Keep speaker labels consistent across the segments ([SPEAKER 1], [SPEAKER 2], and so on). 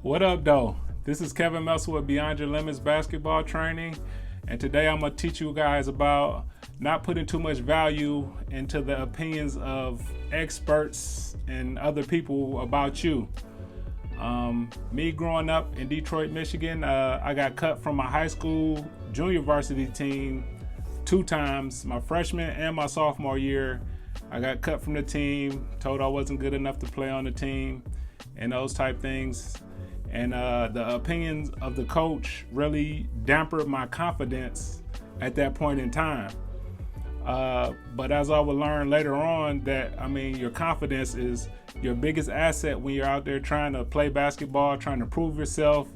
[SPEAKER 1] What up, though? This is Kevin Melson with Beyond Your Limits Basketball Training, and today I'm going to teach you guys about not putting too much value into the opinions of experts and other people about you. Me growing up in Detroit, Michigan, I got cut from my high school junior varsity team 2 times, my freshman and my sophomore year. I got cut from the team, told I wasn't good enough to play on the team, and those type things. And the opinions of the coach really dampened my confidence at that point in time. But as I would learn later on that, your confidence is your biggest asset when you're out there trying to play basketball, trying to prove yourself,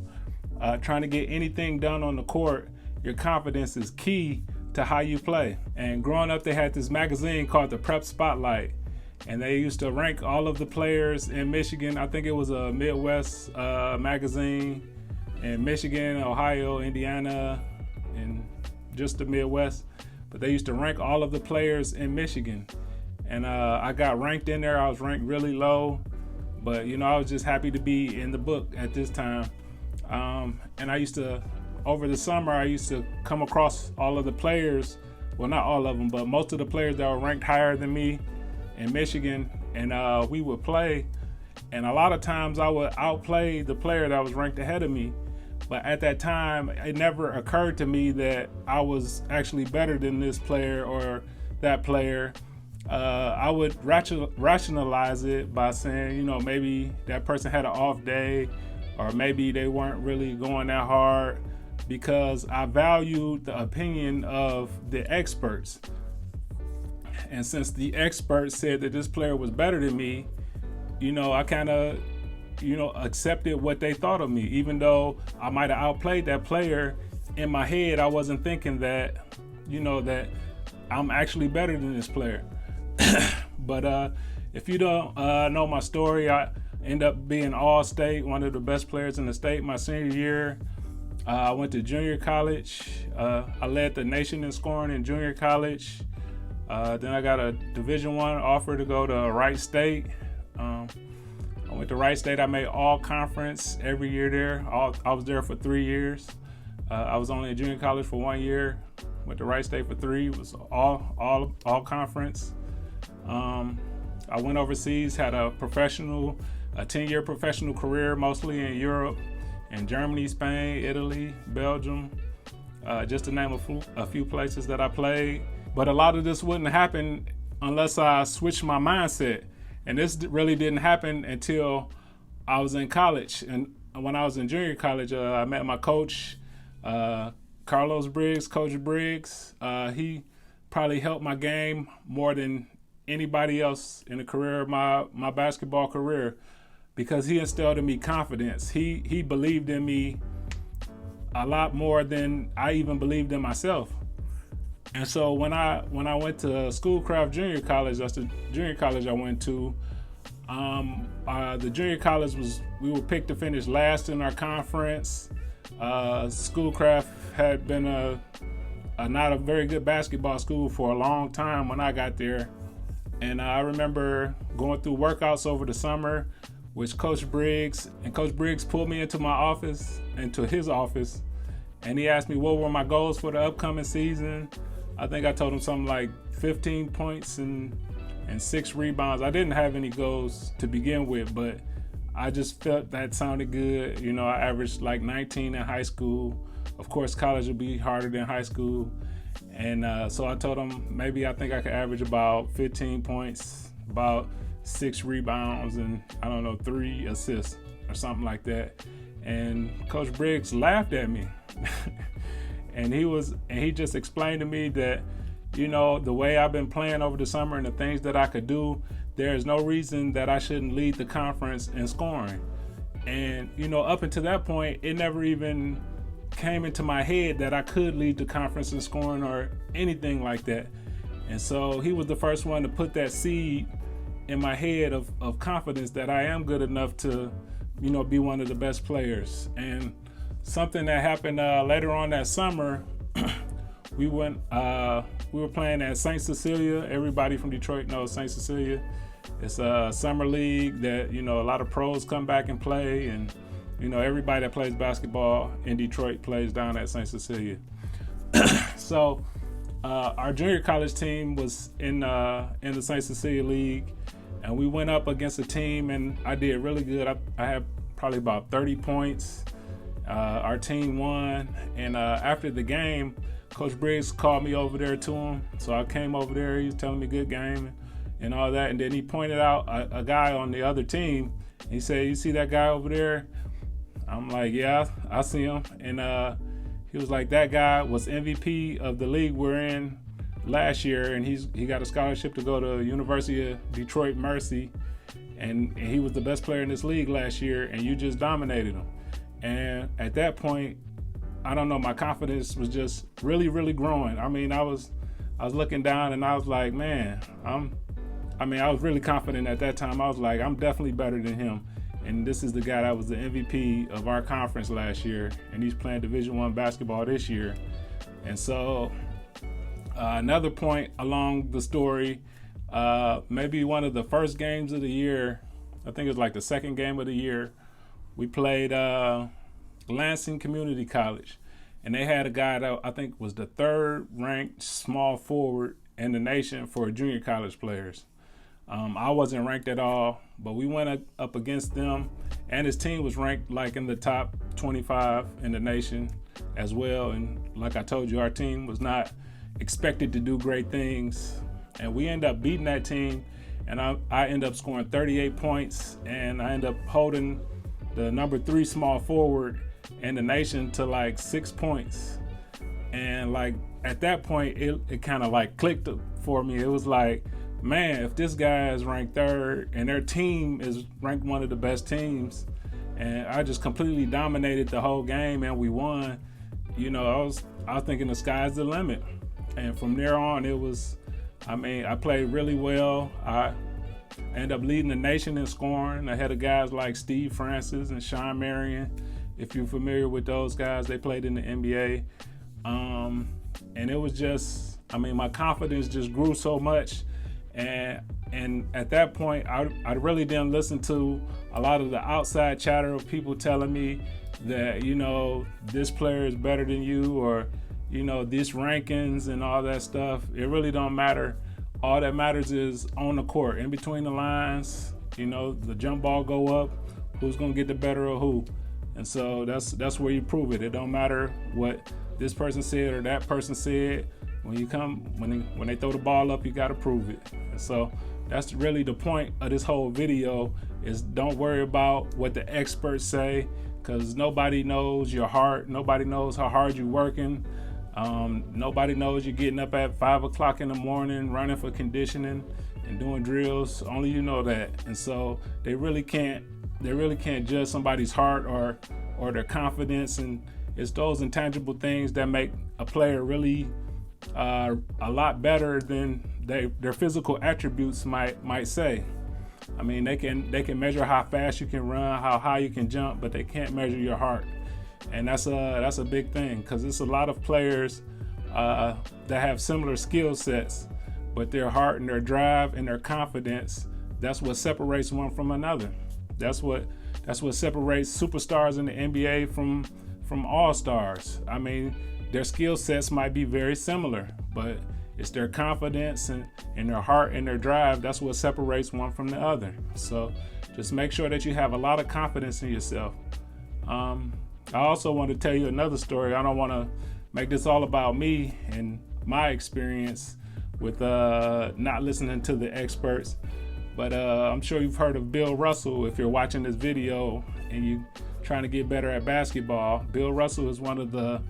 [SPEAKER 1] trying to get anything done on the court. Your confidence is key to how you play. And growing up, they had this magazine called the Prep Spotlight. And they used to rank all of the players in Michigan. I think it was a Midwest magazine in Michigan, Ohio, Indiana, and just the Midwest. But they used to rank all of the players in Michigan. And I got ranked in there. I was ranked really low. But, I was just happy to be in the book at this time. And I used to, over the summer, I used to come across all of the players. Well, not all of them, but most of the players that were ranked higher than me in Michigan, and we would play, and a lot of times I would outplay the player that was ranked ahead of me. But at that time, it never occurred to me that I was actually better than this player or that player. I would rationalize it by saying, maybe that person had an off day, or maybe they weren't really going that hard, because I valued the opinion of the experts. And since the experts said that this player was better than me, I kind of, accepted what they thought of me. Even though I might have outplayed that player, in my head, I wasn't thinking that, that I'm actually better than this player. But if you don't know my story, I ended up being All-State, one of the best players in the state my senior year. I went to junior college. I led the nation in scoring in junior college. Then I got a Division I offer to go to Wright State. I went to Wright State. I made all conference every year there. I was there for 3 years. I was only in junior college for 1 year. Went to Wright State for 3. It was all conference. I went overseas, had a 10-year professional career, mostly in Europe, in Germany, Spain, Italy, Belgium, just to name a few places that I played. But a lot of this wouldn't happen unless I switched my mindset. And this really didn't happen until I was in college. And when I was in junior college, I met my coach, Carlos Briggs, Coach Briggs. He probably helped my game more than anybody else in the career of my basketball career, because he instilled in me confidence. He believed in me a lot more than I even believed in myself. And so when I went to Schoolcraft Junior College, that's the junior college I went to. The junior college we were picked to finish last in our conference. Schoolcraft had been not a very good basketball school for a long time when I got there. And I remember going through workouts over the summer with Coach Briggs, and Coach Briggs pulled me into his office, and he asked me what were my goals for the upcoming season. I think I told him something like 15 points and 6 rebounds. I didn't have any goals to begin with, but I just felt that sounded good. I averaged like 19 in high school. Of course, college would be harder than high school. And so I told him maybe I think I could average about 15 points, about 6 rebounds, and 3 assists or something like that. And Coach Briggs laughed at me. And he just explained to me that, the way I've been playing over the summer and the things that I could do, there is no reason that I shouldn't lead the conference in scoring. And, up until that point, it never even came into my head that I could lead the conference in scoring or anything like that. And so he was the first one to put that seed in my head of confidence that I am good enough to, be one of the best players. And something that happened later on that summer, we were playing at St. Cecilia. Everybody from Detroit knows St. Cecilia. It's a summer league that, a lot of pros come back and play, and everybody that plays basketball in Detroit plays down at St. Cecilia. So our junior college team was in the St. Cecilia League, and we went up against a team, and I did really good. I had probably about 30 points. Our team won, and after the game, Coach Briggs called me over there to him. So I came over there. He was telling me good game and all that, and then he pointed out a guy on the other team. He said, "You see that guy over there?" I'm like, "Yeah, I see him." And he was like, "That guy was MVP of the league we're in last year, and he got a scholarship to go to University of Detroit Mercy, and he was the best player in this league last year, and you just dominated him." And at that point, I don't know, my confidence was just really, really growing. I mean, I was looking down, and I was like, man, I was really confident at that time. I was like, I'm definitely better than him. And this is the guy that was the MVP of our conference last year, and he's playing Division I basketball this year. And so another point along the story, maybe one of the first games of the year, I think it was like the second game of the year, we played Lansing Community College, and they had a guy that I think was the third ranked small forward in the nation for junior college players. I wasn't ranked at all, but we went up against them, and his team was ranked like in the top 25 in the nation as well. And like I told you, our team was not expected to do great things, and we ended up beating that team, and I ended up scoring 38 points, and I ended up holding the number 3 small forward in the nation to like 6 points. And like at that point, it kind of like clicked for me. It was like, man, if this guy is ranked 3rd and their team is ranked one of the best teams, and I just completely dominated the whole game and we won, I was thinking the sky's the limit. And from there on, I played really well. I ended up leading the nation in scoring ahead of guys like Steve Francis and Sean Marion. If you're familiar with those guys, they played in the NBA. And it was just, my confidence just grew so much. And at that point, I really didn't listen to a lot of the outside chatter of people telling me that, this player is better than you, or, these rankings and all that stuff. It really don't matter. All that matters is on the court, in between the lines, the jump ball go up, who's going to get the better of who. And so that's where you prove it. It don't matter what this person said or that person said. When they throw the ball up, you got to prove it. And so that's really the point of this whole video, is don't worry about what the experts say, because nobody knows your heart. Nobody knows how hard you're working. Nobody knows you're getting up at 5 o'clock in the morning, running for conditioning and doing drills. Only you know that. And so they really can't judge somebody's heart or their confidence. And it's those intangible things that make a player really a lot better than their physical attributes might say. They can measure how fast you can run, how high you can jump, but they can't measure your heart. And that's a big thing, because it's a lot of players that have similar skill sets, but their heart and their drive and their confidence, that's what separates one from another. That's what separates superstars in the NBA from all-stars. Their skill sets might be very similar, but it's their confidence and their heart and their drive. That's what separates one from the other. So just make sure that you have a lot of confidence in yourself. I also want to tell you another story. I don't want to make this all about me and my experience with not listening to the experts, but I'm sure you've heard of Bill Russell. If you're watching this video and you're trying to get better at basketball, Bill Russell is one of the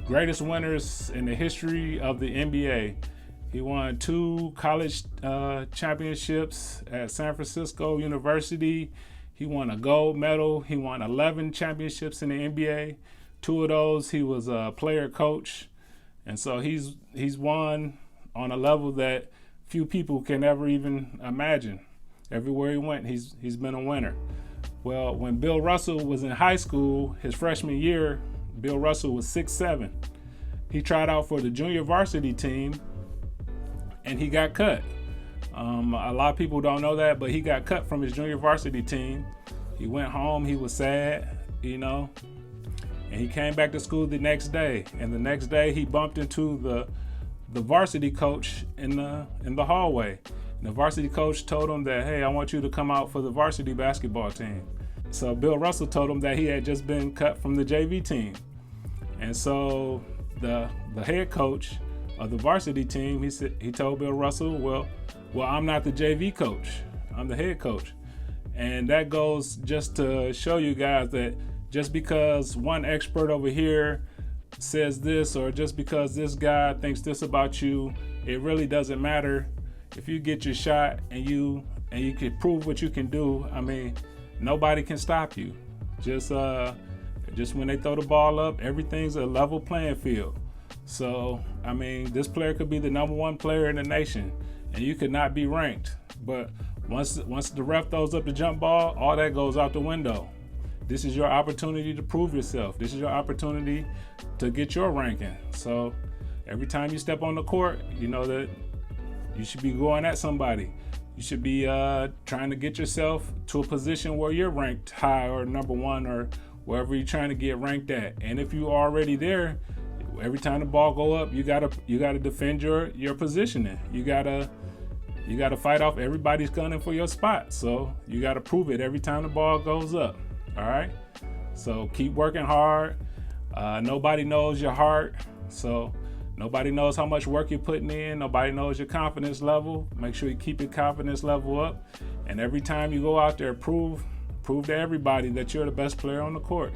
[SPEAKER 1] greatest winners in the history of the NBA. He won 2 college championships at San Francisco University. He won a gold medal. He won 11 championships in the NBA. 2 of those, he was a player coach. And so he's won on a level that few people can ever even imagine. Everywhere he went, he's been a winner. Well, when Bill Russell was in high school, his freshman year, Bill Russell was 6'7". He tried out for the junior varsity team, and he got cut. A lot of people don't know that, but he got cut from his junior varsity team. He went home, he was sad, you know, and he came back to school the next day. And the next day he bumped into the varsity coach in the hallway. And the varsity coach told him that, hey, I want you to come out for the varsity basketball team. So Bill Russell told him that he had just been cut from the JV team. And so the head coach of the varsity team, he told Bill Russell, well, I'm not the JV coach, I'm the head coach. And that goes just to show you guys that just because one expert over here says this, or just because this guy thinks this about you, it really doesn't matter. If you get your shot and you can prove what you can do, I mean, nobody can stop you. Just when they throw the ball up, everything's a level playing field. So, I mean, this player could be the #1 player in the nation, and you could not be ranked. But once the ref throws up the jump ball, all that goes out the window. This is your opportunity to prove yourself. This is your opportunity to get your ranking. So every time you step on the court, you know that you should be going at somebody. You should be trying to get yourself to a position where you're ranked high or #1 or wherever you're trying to get ranked at. And if you're already there, every time the ball go up, you gotta defend your positioning. You gotta fight off everybody's gunning for your spot. So you gotta prove it every time the ball goes up. All right. So keep working hard. Nobody knows your heart. So nobody knows how much work you're putting in. Nobody knows your confidence level. Make sure you keep your confidence level up. And every time you go out there, prove to everybody that you're the best player on the court.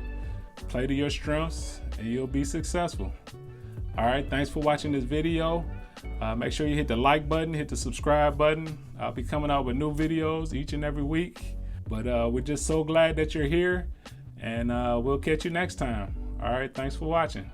[SPEAKER 1] Play to your strengths and you'll be successful. All right, thanks for watching this video. Make sure you hit the like button, hit the subscribe button. I'll be coming out with new videos each and every week. But we're just so glad that you're here, and we'll catch you next time. All right, thanks for watching.